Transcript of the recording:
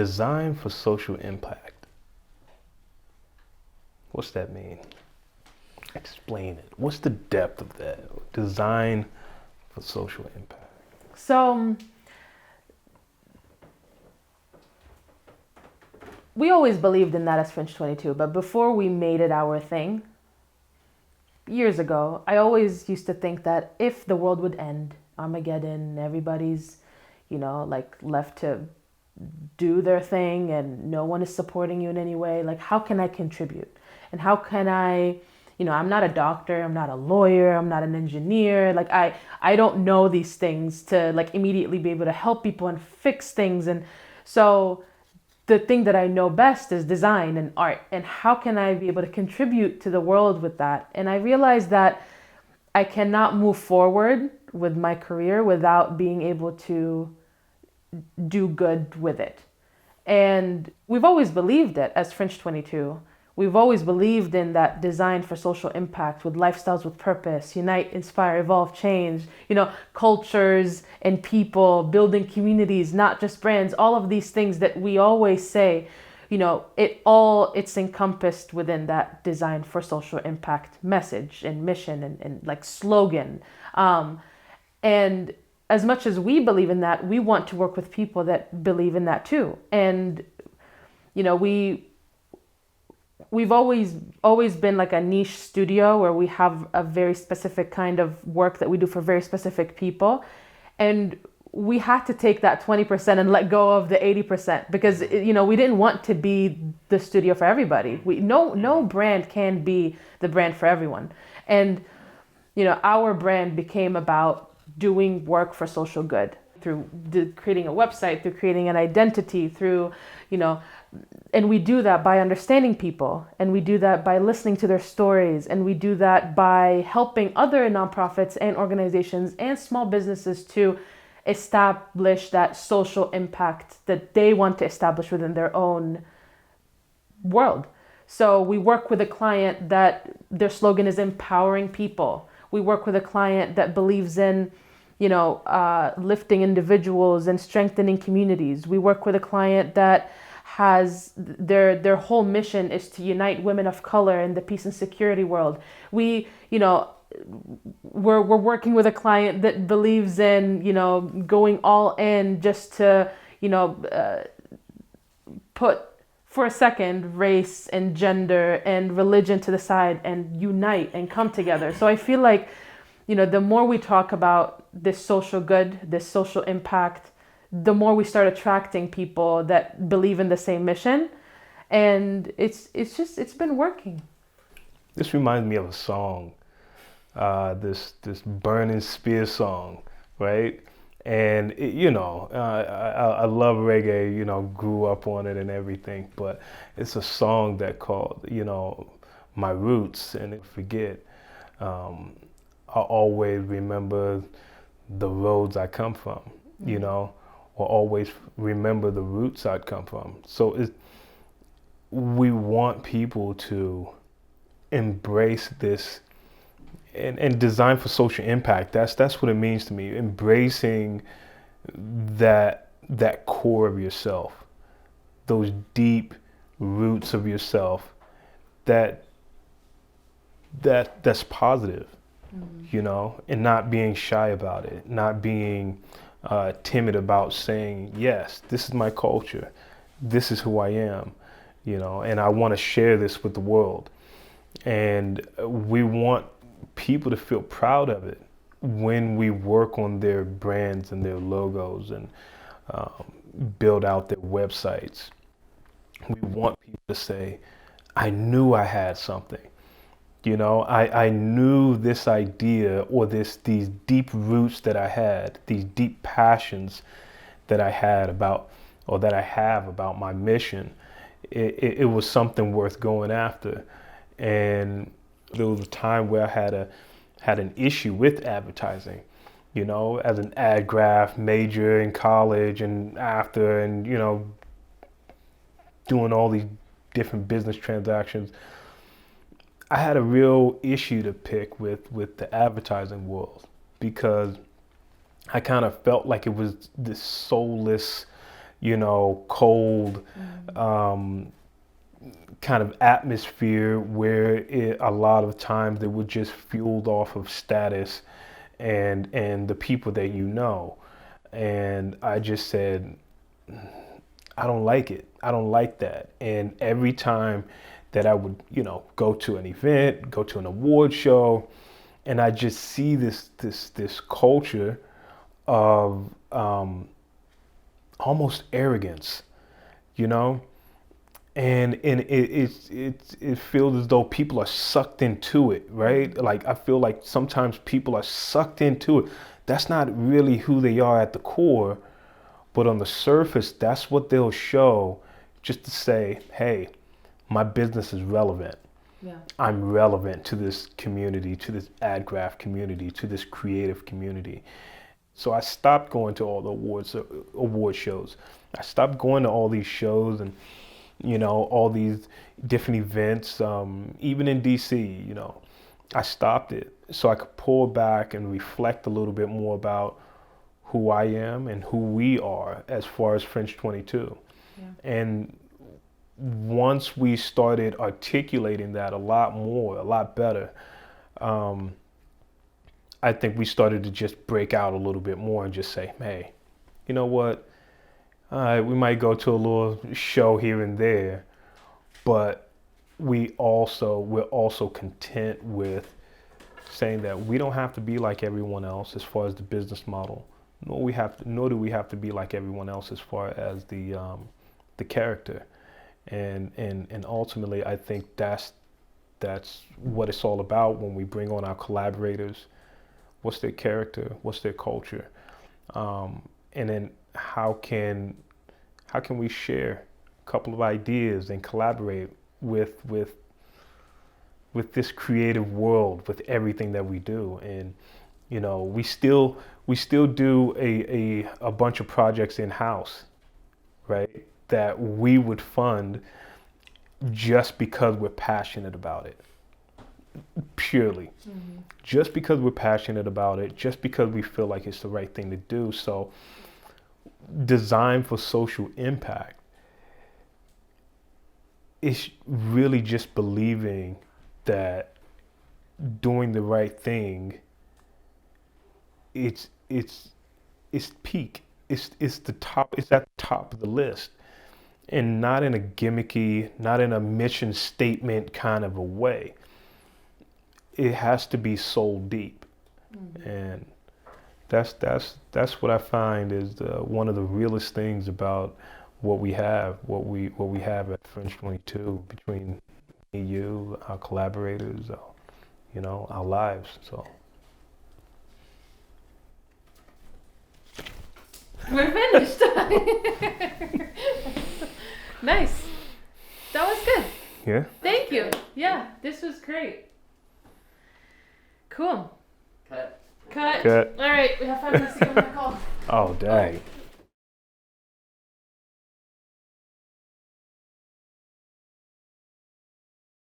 Design for social impact. What's that mean? Explain it. What's the depth of that? Design for social impact. So we always believed in that as Fringe22, but before we made it our thing, years ago, I always used to think that if the world would end, Armageddon, everybody's, like left to do their thing and no one is supporting you in any way, like how can I contribute? And how can I, I'm not a doctor, I'm not a lawyer, I'm not an engineer. Like I don't know these things to like immediately be able to help people and fix things. And so the thing that I know best is design and art. And how can I be able to contribute to the world with that? And I realized that I cannot move forward with my career without being able to do good with it. And we've always believed it as Fringe22. We've always believed in that design for social impact with lifestyles with purpose, unite, inspire, evolve, change, cultures and people, building communities, not just brands, all of these things that we always say, it's encompassed within that design for social impact message and mission and like slogan. And as much as we believe in that, we want to work with people that believe in that too. And, we've always been like a niche studio where we have a very specific kind of work that we do for very specific people. And we had to take that 20% and let go of the 80% because, we didn't want to be the studio for everybody. No brand can be the brand for everyone. And, our brand became about doing work for social good through creating a website, through creating an identity, through, and we do that by understanding people, and we do that by listening to their stories, and we do that by helping other nonprofits and organizations and small businesses to establish that social impact that they want to establish within their own world. So we work with a client that their slogan is empowering people. We work with a client that believes in lifting individuals and strengthening communities. We work with a client that has their whole mission is to unite women of color in the peace and security world. We're working with a client that believes in, going all in just to, put for a second race and gender and religion to the side and unite and come together. So I feel like, the more we talk about this social good, this social impact, the more we start attracting people that believe in the same mission. And it's been working. This reminds me of a song, this Burning Spear song, right? And I love reggae, grew up on it and everything, but it's a song that called, My Roots, and I forget. I always remember the roads I come from, or always remember the roots I'd come from. So we want people to embrace this and design for social impact. That's what it means to me. Embracing that core of yourself, those deep roots of yourself that's positive. And not being shy about it, not being timid about saying, yes, this is my culture, this is who I am, and I want to share this with the world. And we want people to feel proud of it when we work on their brands and their logos and build out their websites. We want people to say, I knew I had something. I knew this idea or these deep roots that I had, these deep passions that I had about, or that I have about my mission. It was something worth going after. And there was a time where I had an issue with advertising, as an ad graph major in college and after, and, doing all these different business transactions. I had a real issue to pick with the advertising world because I kind of felt like it was this soulless cold kind of atmosphere where a lot of times it was just fueled off of status and the people that you know. And I just said, I don't like it. I don't like that. And every time that I would, go to an event, go to an award show, and I just see this culture of almost arrogance, you know, and it feels as though people are sucked into it, right? Like I feel like sometimes people are sucked into it. That's not really who they are at the core, but on the surface, that's what they'll show, just to say, hey, my business is relevant. Yeah. I'm relevant to this community, to this ad graph community, to this creative community. So I stopped going to all the award shows. I stopped going to all these shows and all these different events, even in DC. I stopped it so I could pull back and reflect a little bit more about who I am and who we are as far as FRINGE22. Yeah. And once we started articulating that a lot more, a lot better, I think we started to just break out a little bit more and just say, hey, you know what? We might go to a little show here and there, but we're also content with saying that we don't have to be like everyone else as far as the business model, nor do we have to be like everyone else as far as the character, and ultimately I think that's what it's all about when we bring on our collaborators. What's their character? What's their culture? And then how can we share a couple of ideas and collaborate with this creative world, with everything that we do? And we still do a bunch of projects in house, right? That we would fund just because we're passionate about it. Purely. Mm-hmm. Just because we're passionate about it, just because we feel like it's the right thing to do. So design for social impact is really just believing that doing the right thing, it's peak. It's the top, it's at the top of the list. And not in a gimmicky, not in a mission statement kind of a way. It has to be soul deep. Mm-hmm. And that's what I find is one of the realest things about what we have at FRINGE22 between me, you, our collaborators, our lives. So we're finished. Nice. That was good. Yeah. Thank you. Yeah, this was great. Cool. Cut. All right, we have 5 minutes to go on the call. Oh, dang.